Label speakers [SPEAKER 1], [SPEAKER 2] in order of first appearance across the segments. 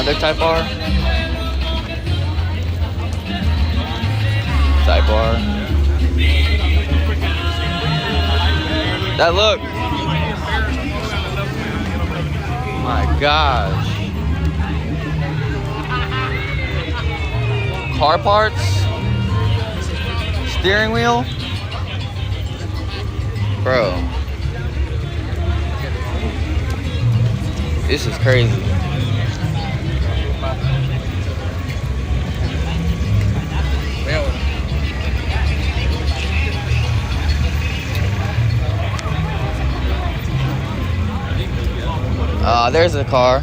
[SPEAKER 1] Another Type R. Type R. That look. My gosh. Car parts. Steering wheel. Bro. This is crazy. There's a car.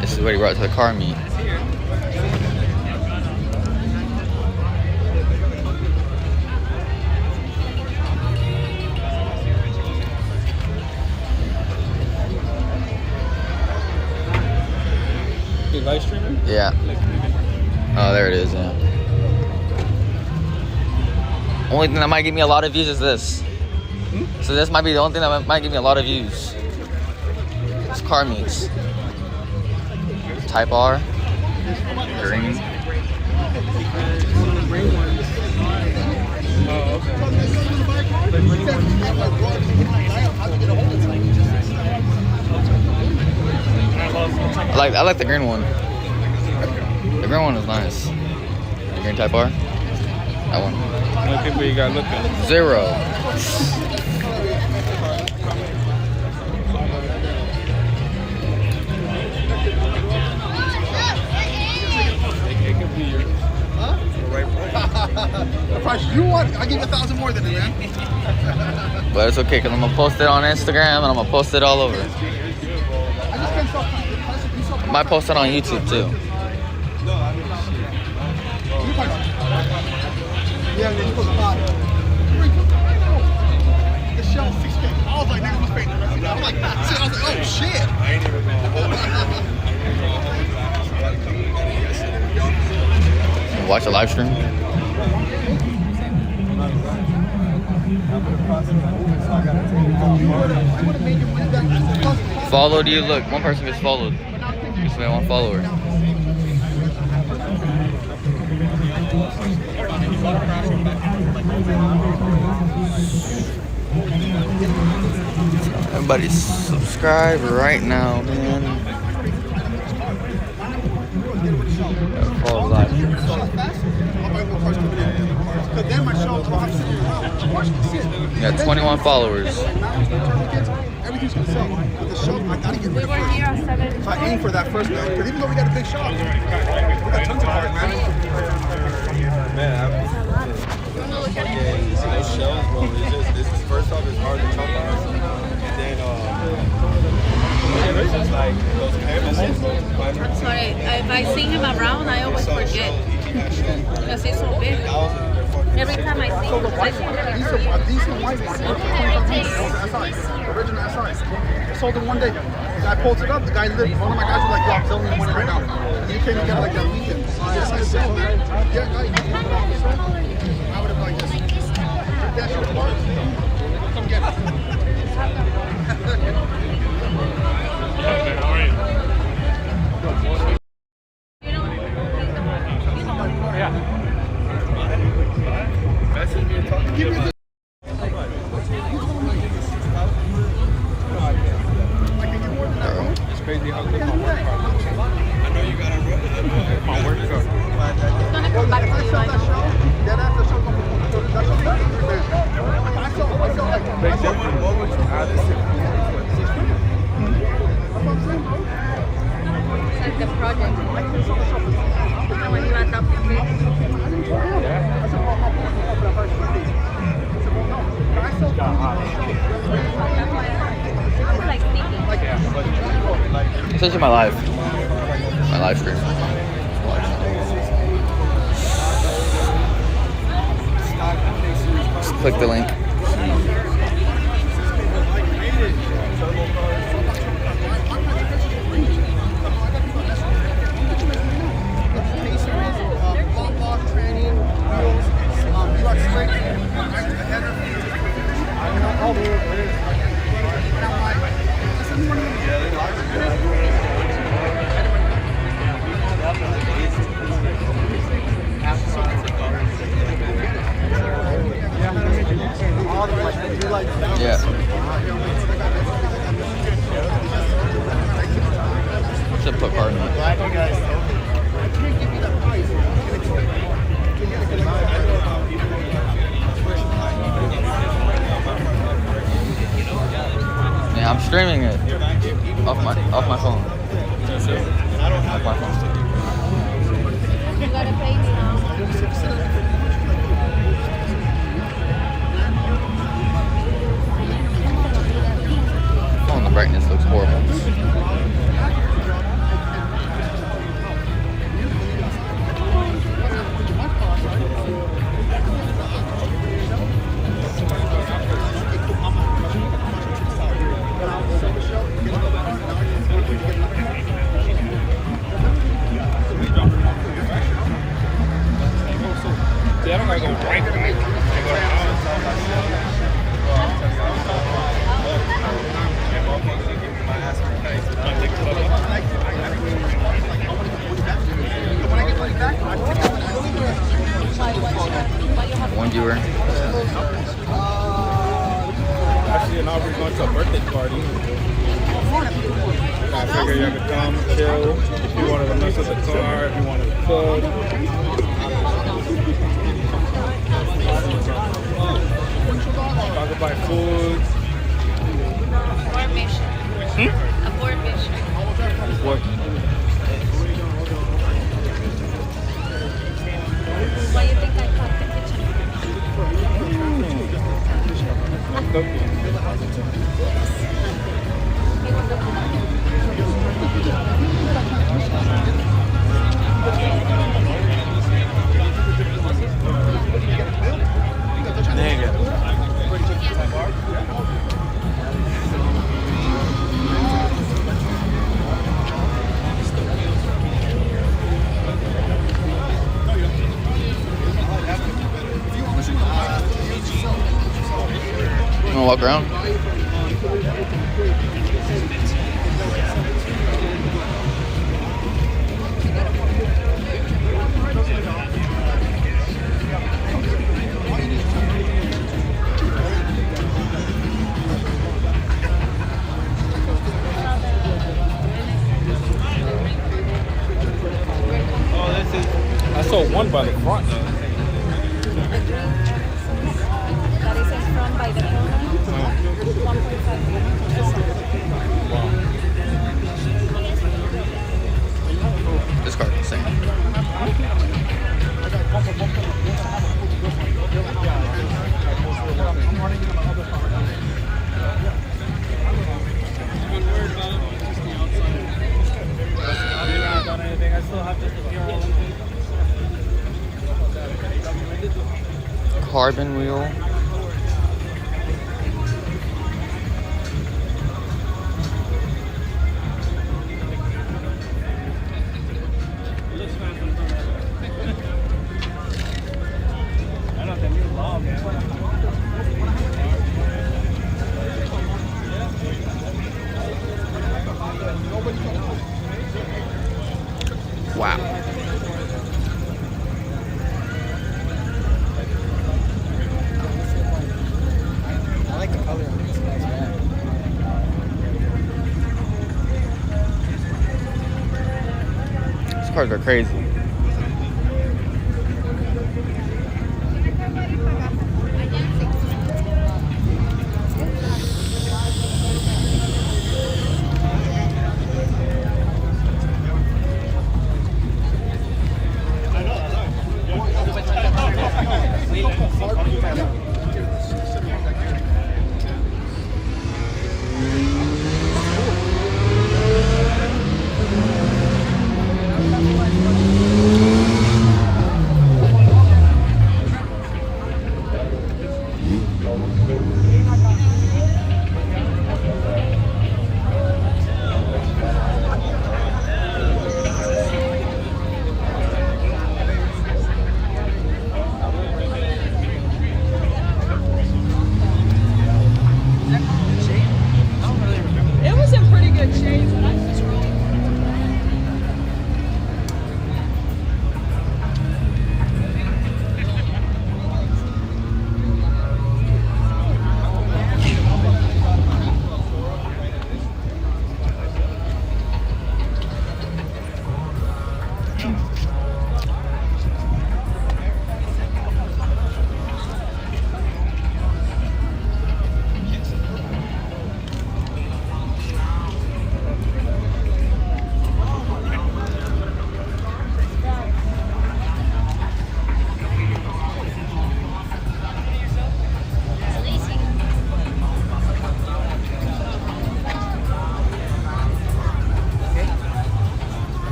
[SPEAKER 1] This is what he brought to the car meet.
[SPEAKER 2] You live streaming?
[SPEAKER 1] Yeah. Oh, there it is, yeah. Only thing that might give me a lot of views is this. So this might be the only thing that might give me a lot of views. It's car meets. Type R. Green. I like the green one. The green one is nice. The green Type R. That one.
[SPEAKER 2] How many people you got looking?
[SPEAKER 1] 0.
[SPEAKER 3] The price you want, I'll give you 1,000 more than it, man.
[SPEAKER 1] But it's okay, because I'm going to post it on Instagram and I'm going to post it all over.
[SPEAKER 3] I just can't stop.
[SPEAKER 1] I might post it on YouTube too.
[SPEAKER 3] Yeah, and then you put the bottom. The shell 6K. I was like, nigga, who's paying the rest of that? I'm like, shit. I was like, oh shit.
[SPEAKER 1] Watch the live stream. Followed you. Look, one person gets followed. Just made one follower. Everybody subscribe right now, man. Follow live. You got 21 followers.
[SPEAKER 3] Everything's gonna sell. But the show, I gotta get rid of it. So I aim for that first one. Because even though we got a big shop, we got tons of cars, man.
[SPEAKER 2] Those shells, bro, this is first off, it's hard to chop on. And then, it's just like those canvases.
[SPEAKER 4] Sorry, if I see him around, I always forget. Because he's so big. Every time I see him, I see him every
[SPEAKER 3] These
[SPEAKER 4] 3
[SPEAKER 3] are
[SPEAKER 4] years.
[SPEAKER 3] decent white ones. Original SI. I sold it one day. The guy pulls it up. The guy lived. One of my guys was like, yo, I'm selling the one right now. He came and got it like that weekend. Yes, I sell, man. Yeah, guy. I would have like this. That shit apart. Come get it.
[SPEAKER 2] How are you? It's crazy how good my work car looks. I know you got a my work car.
[SPEAKER 4] He's gonna come back to you, I know.
[SPEAKER 2] Big difference.
[SPEAKER 4] It's like the project. And when you end up with it, it's like sneaking.
[SPEAKER 1] This is my live stream. Just click the link.
[SPEAKER 3] This is one
[SPEAKER 1] Should put card in it.
[SPEAKER 2] Glad you guys told me.
[SPEAKER 1] Yeah, I'm streaming it off my phone. Off my phone.
[SPEAKER 4] You gotta pay me now.
[SPEAKER 1] Oh, and the brightness looks horrible.
[SPEAKER 2] Yeah, I don't gotta go right back.
[SPEAKER 1] One viewer.
[SPEAKER 2] Actually, and Aubrey's going to a birthday party. I figure you could come, chill. If you wanted to mess with the car, if you wanted to cook. Talk about food.
[SPEAKER 4] Abort mission. Abort mission.
[SPEAKER 2] What?
[SPEAKER 4] Why you think I caught the kitchen?
[SPEAKER 2] There you go.
[SPEAKER 1] You wanna walk around?
[SPEAKER 2] I saw one by the front though.
[SPEAKER 4] That is in front by the corner. 1.5.
[SPEAKER 1] This card is the same. Carbon wheel. Wow.
[SPEAKER 5] I like the color of these guys, man.
[SPEAKER 1] These cards are crazy.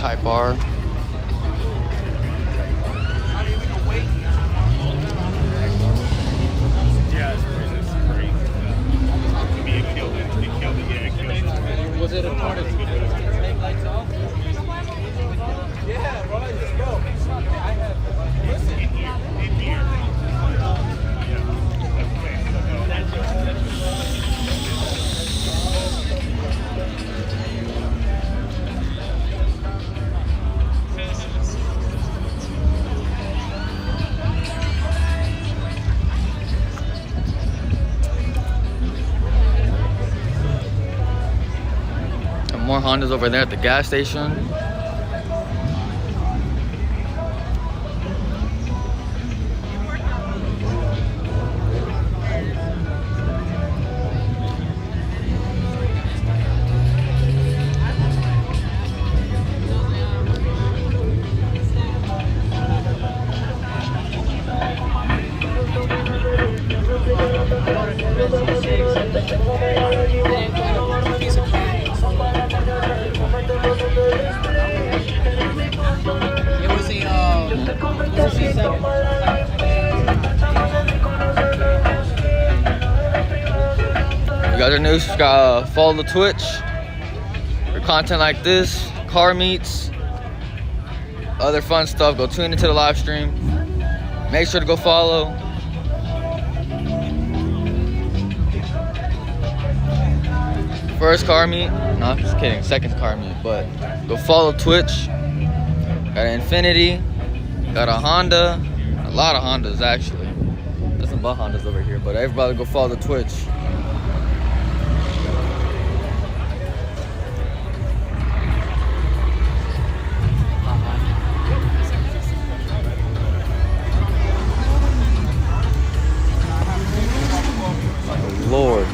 [SPEAKER 1] Type R.
[SPEAKER 2] Yeah, it's great. To me, it killed it. It killed it. Yeah, it killed it.
[SPEAKER 5] Was it a part of take lights off? Yeah, right. Let's go. I have. Listen.
[SPEAKER 2] In here.
[SPEAKER 1] More Hondas over there at the gas station.
[SPEAKER 5] It was a C7.
[SPEAKER 1] You guys are new, follow the Twitch for content like this, car meets, other fun stuff. Go tune into the live stream. Make sure to go follow. First car meet, no, I'm just kidding, second car meet, but go follow Twitch. Got an Infinity, got a Honda, a lot of Hondas actually. There's some but Hondas over here, but everybody go follow the Twitch. My Lord.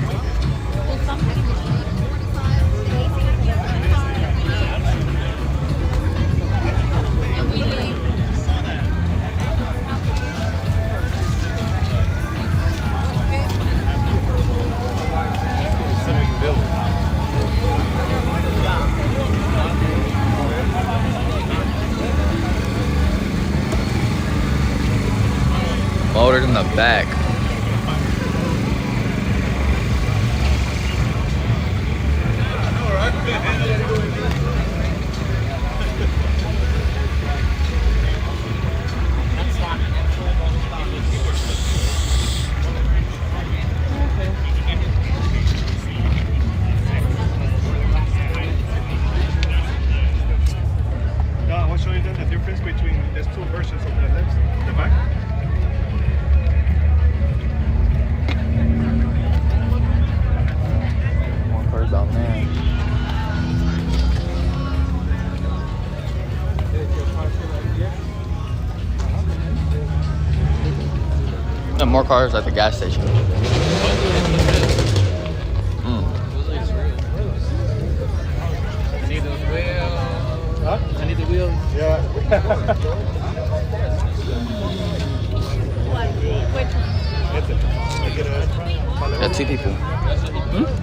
[SPEAKER 1] Motored in the back.
[SPEAKER 2] No, I want to show you then the difference between there's two versions of the left, the back.
[SPEAKER 1] More cars down there. And more cars at the gas station.
[SPEAKER 5] I need those wheels.
[SPEAKER 2] Huh?
[SPEAKER 5] I need the wheels.
[SPEAKER 2] Yeah.
[SPEAKER 1] Yeah, two people.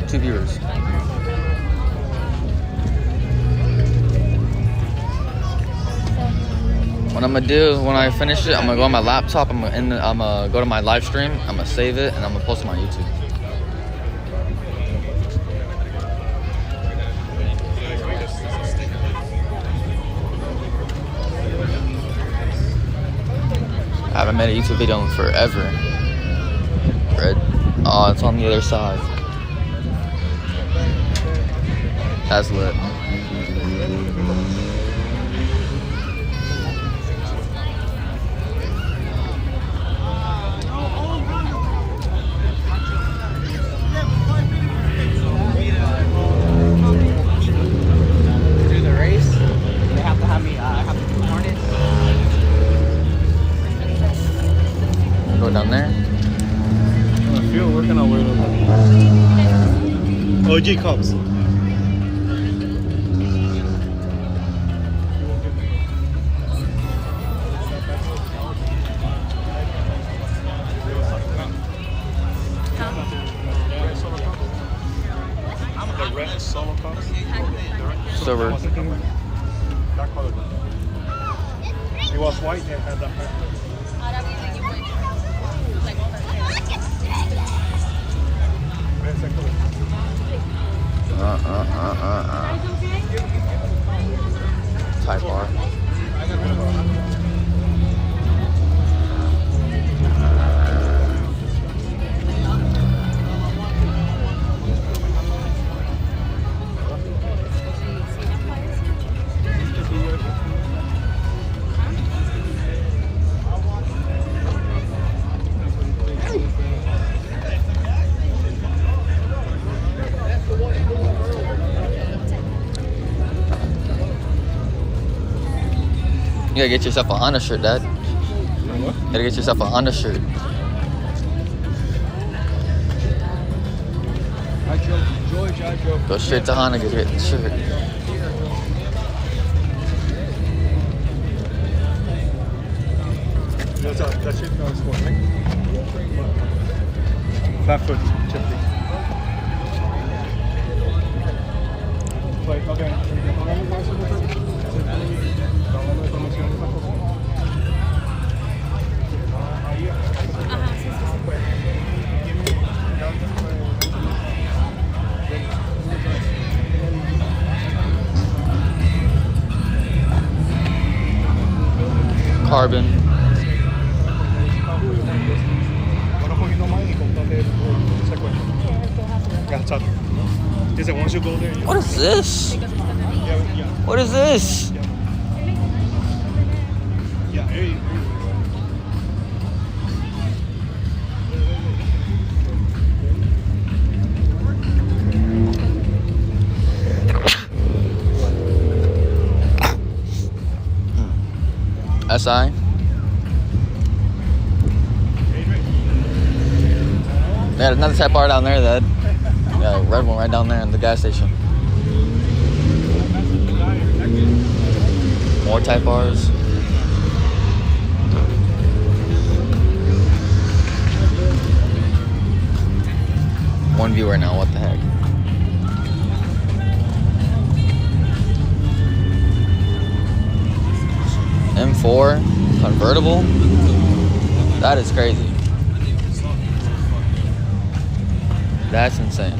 [SPEAKER 1] Two viewers. What I'm gonna do when I finish it, I'm gonna go on my laptop. I'm gonna go to my live stream. I'm gonna save it and I'm gonna post it on YouTube. I haven't made a YouTube video in forever. Red. Oh, it's on the other side. That's lit.
[SPEAKER 5] Do the race. They have to have me. Have to do harness.
[SPEAKER 1] Go down there.
[SPEAKER 2] I feel working on where OG Cubs. The red solo Cubs.
[SPEAKER 1] Silver.
[SPEAKER 2] that color. It was white and had that.
[SPEAKER 4] Ahora viene y pues, like,
[SPEAKER 2] Red that color.
[SPEAKER 1] Type R. You gotta get yourself a Honda shirt, Dad.
[SPEAKER 2] What?
[SPEAKER 1] You gotta get yourself a Honda shirt.
[SPEAKER 2] I drove George, I drove.
[SPEAKER 1] Go straight to Honda, get your shirt.
[SPEAKER 2] That shit was for me. Flat foot, chip. Like, okay.
[SPEAKER 4] ajá, sí, sí.
[SPEAKER 1] Carbon.
[SPEAKER 2] Ahora un poquito más y comprate ese cuento. Exacto. Dice, once you go there, you
[SPEAKER 1] What is this?
[SPEAKER 2] yeah.
[SPEAKER 1] What is this?
[SPEAKER 2] Yeah, hey.
[SPEAKER 1] SI. They had another Type R down there, that yeah, red one right down there in the gas station. More Type R's. One viewer now, what the heck? M4 convertible? That is crazy. That's insane.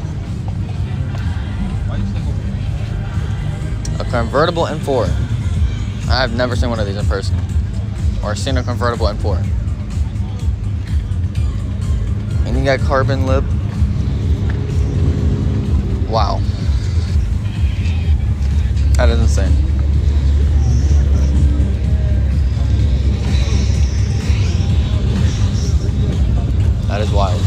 [SPEAKER 1] A convertible M4. I've never seen one of these in person. Or seen a convertible M4. And you got carbon lip. Wow. That is insane. That is wild.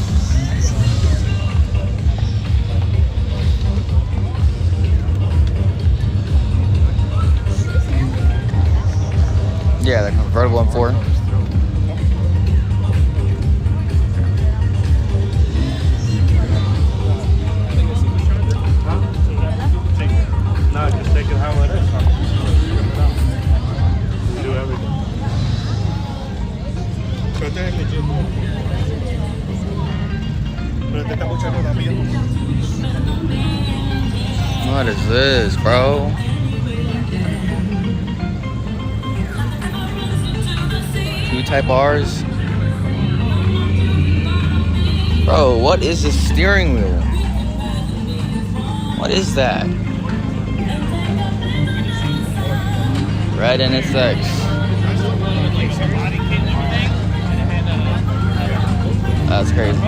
[SPEAKER 1] Yeah, the convertible M4.
[SPEAKER 2] No, just take it how it is. Do everything. Pero este es legit. Pero este está mucho también.
[SPEAKER 1] What is this, bro? Two Type R's. Bro, what is this steering wheel? What is that? Red NSX. That's crazy.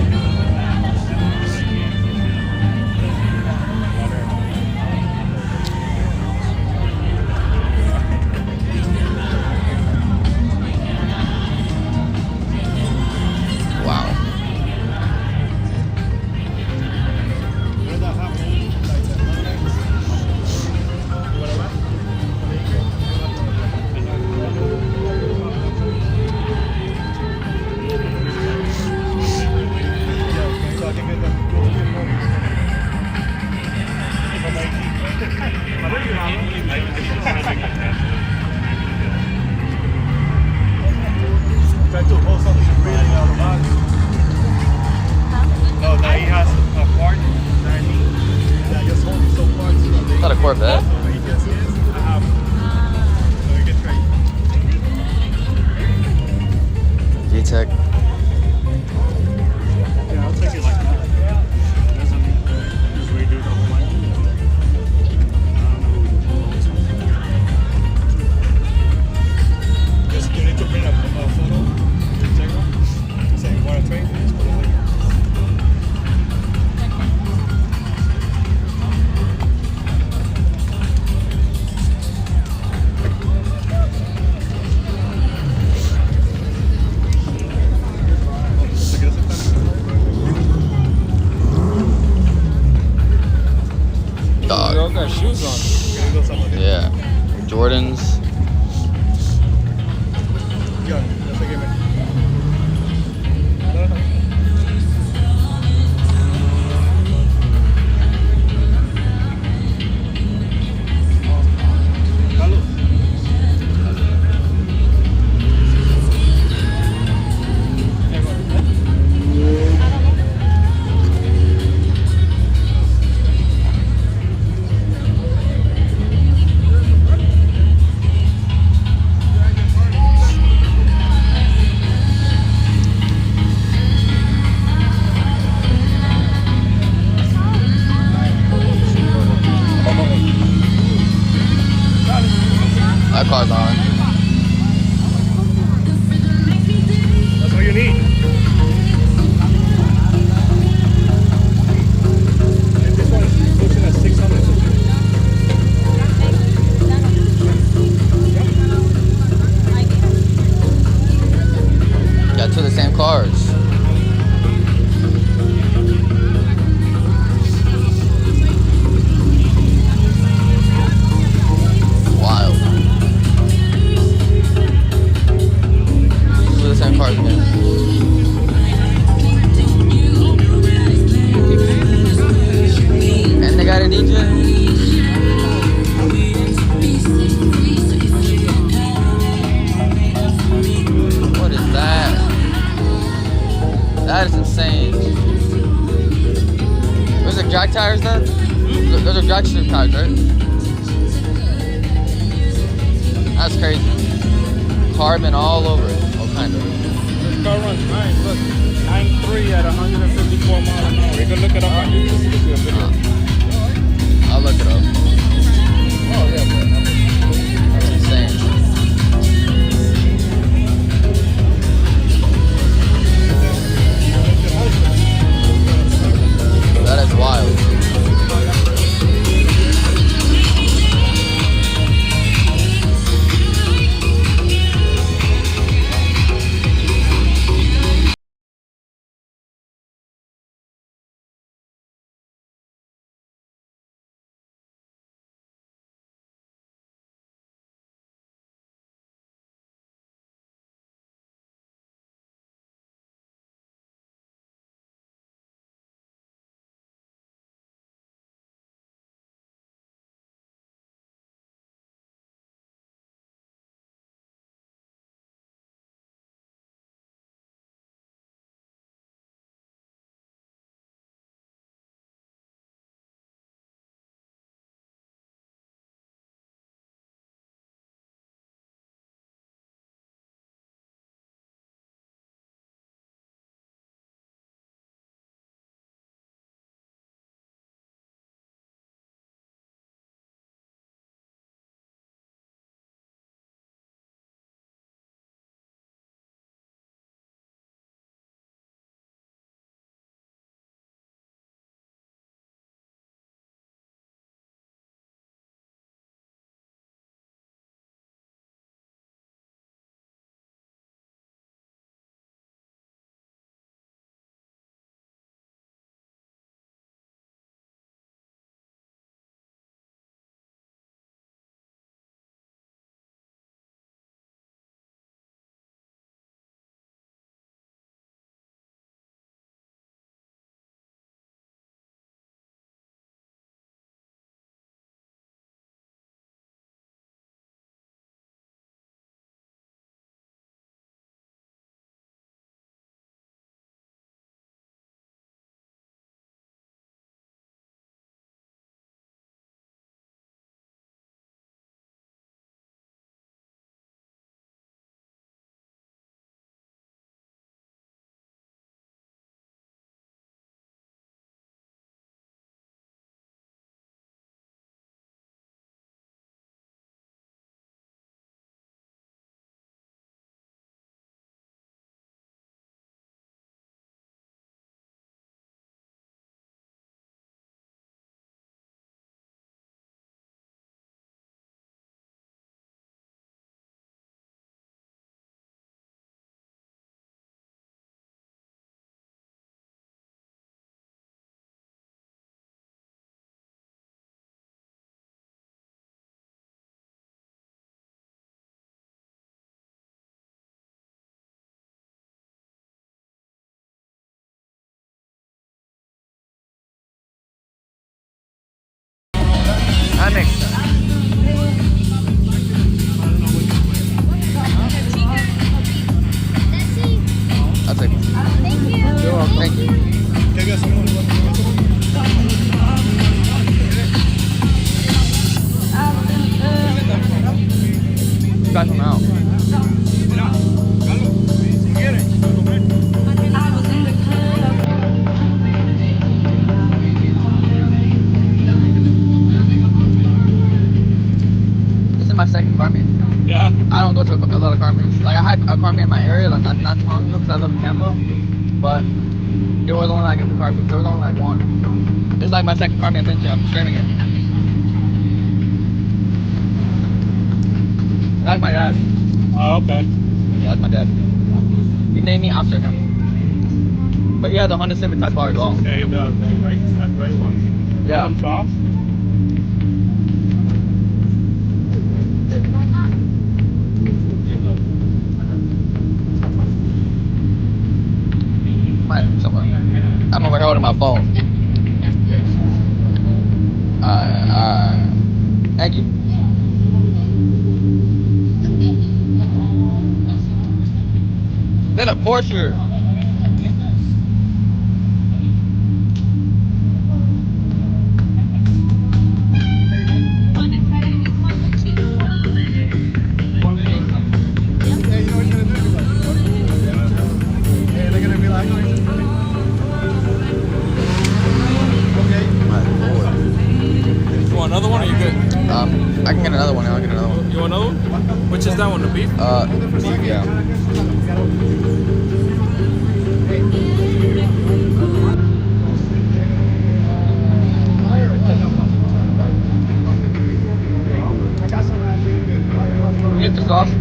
[SPEAKER 1] Wow.
[SPEAKER 2] Try to hold something really out of box. No, now he has a part that I need. Yeah, just hold some parts.
[SPEAKER 1] It's not a Corvette.
[SPEAKER 2] I have
[SPEAKER 1] Tech.
[SPEAKER 2] Yeah, I'll take it like that. Doesn't just redo the whole line. Just you need to print a photo. Say what a train is.
[SPEAKER 1] Dog.
[SPEAKER 5] all got shoes on.
[SPEAKER 1] Yeah. Jordans.
[SPEAKER 2] Ya, ya sé que me. Salud.
[SPEAKER 1] That car's on.
[SPEAKER 2] That's all you need. And this one is pushing at 600.
[SPEAKER 1] Got two of the same cars. Wild. Two of the same cars again. And they got a DJ. What is that? That is insane. Those are drag tires then? Those are drag strip tires, right? That's crazy. Carbon all over it. All kind of.
[SPEAKER 5] This car runs nice. Look, 9.3 at 154 miles an hour. You can look it up on YouTube. You can see a video.
[SPEAKER 1] I'll look it up.
[SPEAKER 5] Oh, yeah, bro.
[SPEAKER 1] That makes sense. I'll take one. You're welcome. Thank you.
[SPEAKER 2] Can I get some more?
[SPEAKER 1] Got him out. This is my second car meet.
[SPEAKER 5] Yeah.
[SPEAKER 1] I don't go to a lot of car meets. Like I had a car meet in my area, like not too long ago, because I live in Tampa. But there was only like a car meet. There was only like one. It's like my second car meet I've been to. I'm streaming it. That's my dad.
[SPEAKER 5] Oh, okay.
[SPEAKER 1] Yeah, that's my dad. He named me after him. But yeah, the Honda Civic Type R as well.
[SPEAKER 5] Yeah, that great one.
[SPEAKER 1] Yeah.
[SPEAKER 5] Off.
[SPEAKER 1] Somewhere. I don't know where holding my phone. Thank you. Then a Porsche.
[SPEAKER 3] Yeah, you know what you're gonna do? Hey, they're gonna be like, okay.
[SPEAKER 5] You want another one or you good?
[SPEAKER 1] I can get another one. I'll get another one.
[SPEAKER 5] You want another one? Which is that one, the beef?
[SPEAKER 1] Beef, yeah. Get the sauce.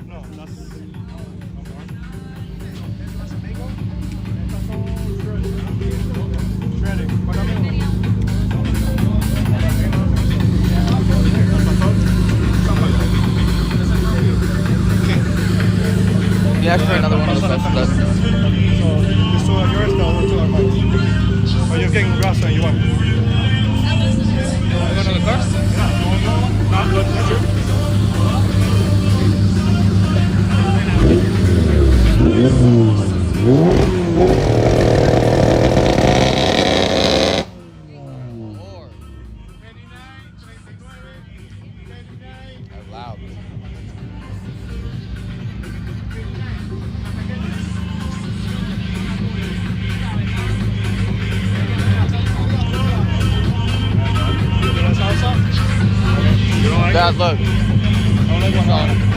[SPEAKER 2] No, that's shredding.
[SPEAKER 1] Yeah, for another one of those vegetables.
[SPEAKER 2] So these two are yours, the other two are mine. Or you're getting grass and you want?
[SPEAKER 1] Want another car?
[SPEAKER 2] Not good, sure.
[SPEAKER 1] That's loud.
[SPEAKER 2] You don't like
[SPEAKER 1] Dad, look.
[SPEAKER 2] it? I don't like one.